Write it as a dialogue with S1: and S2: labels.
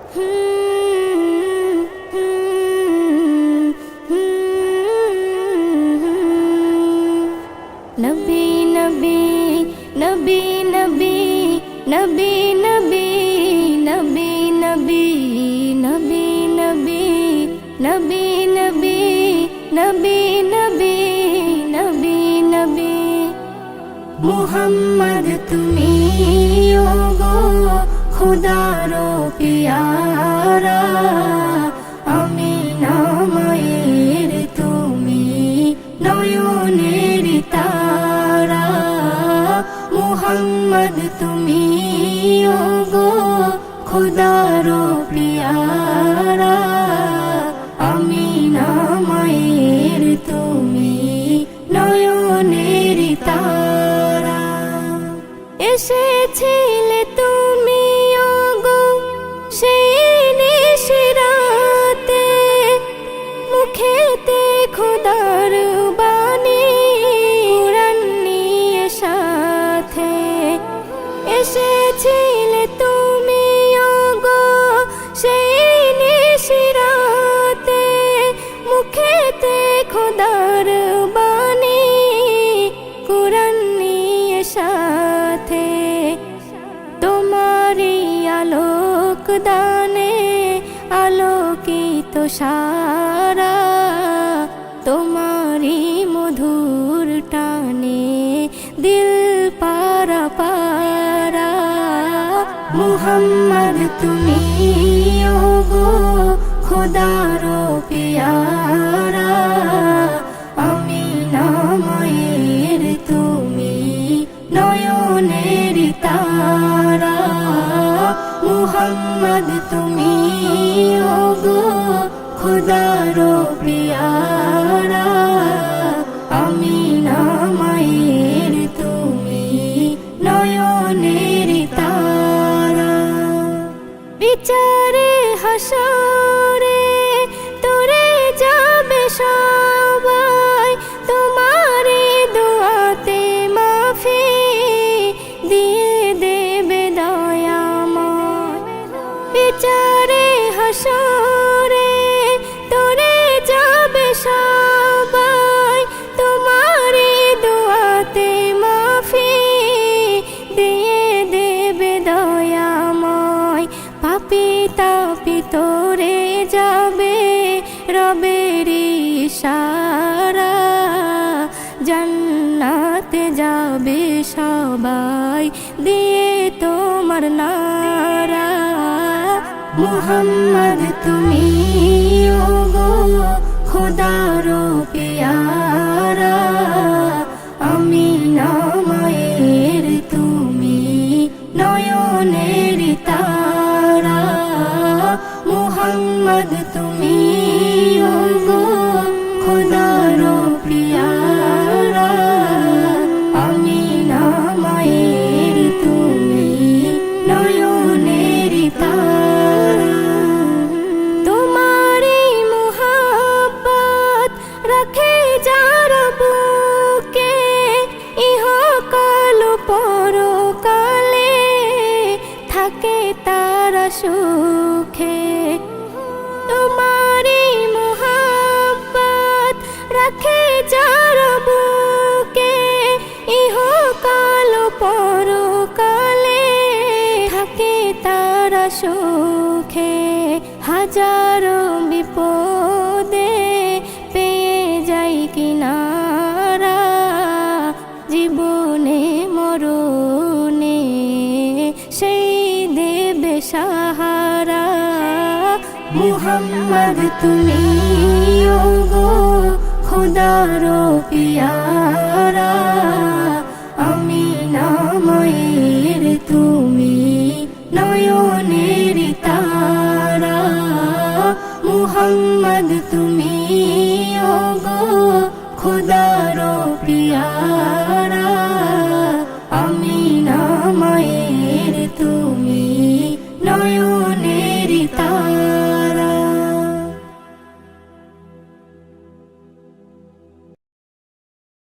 S1: নবী নবী নবী নবী নবী নবী নবী নবী নবী নবী নবী নবী নবী নবী নবী নবী মুহাম্মদ তুমি ওগো খুদারো পিয়ারা আমিনা মায়ের তুমি নয়নের তারা মুহাম্মদ তুমি ওগো খুদারো পিয়ারা আমিনা মায়ের তুমি নয়নের তারা এসেছিলে তুমি ওগো সেই নিশিরাতে মুখেতে খোদার বাণী কুরআন নিয়ে সাথে এসেছিলে তুমি ওগো সেই নিশিরাতে মুখেতে খোদার বাণী কুরআন নিয়ে সাথে তোমারি আলোক দানে আলোকিত সারা তোমারি মধুর টানে দিল পারা পারা মুহাম্মদ তুমি ওগো খুদারো পিয়ারা আমিনা মায়ের তুমি নয়নের তারা মুহাম্মদ তুমি ওগো খুদারো পিয়ারা আমিনা মায়ের তুমি নয়নের তারা বিচারে হাসরে তোরে যাবে সবাই তোমারে দোয়াতে মাফি দিয়ে দেবে দয়াময় বিচারে হাসরে তোরে যাবে সবাই তোমারে দোয়াতে মাফি দিয়ে দেবে দয়াময় পাপী তাপী তোরে যাবে রবের ইশারা জান্নাতে যাবে সবাই দিয়ে তোমার নারা মুহাম্মদ তুমি ওগো খুদারো পিয়ারা আমিনা মায়ের তুমি নয়নের তারা মুহাম্মদ তুমি ওগো খুদারো পিয়ারা আমিনা মায়ের তুমি নয়নের তারা তোমারি মুহাব্বত রাখে যারা বুকে ইহকাল পরকালে থাকে তারা সুখে তোমারি মুহাব্বত রাখে যারা বুকে ইহকাল পরকালে থাকে তারা সুখে হাজারো বিপদে পেয়ে যাই কিনারা জীবনে মরণে সেই দেবে সাহারা মুহাম্মদ তুমি ওগো খুদারো পিয়ারা আমিনা মায়ের তুমি নয়নের তারা মুহাম্মদ তুমি ওগো খুদারো পিয়ারা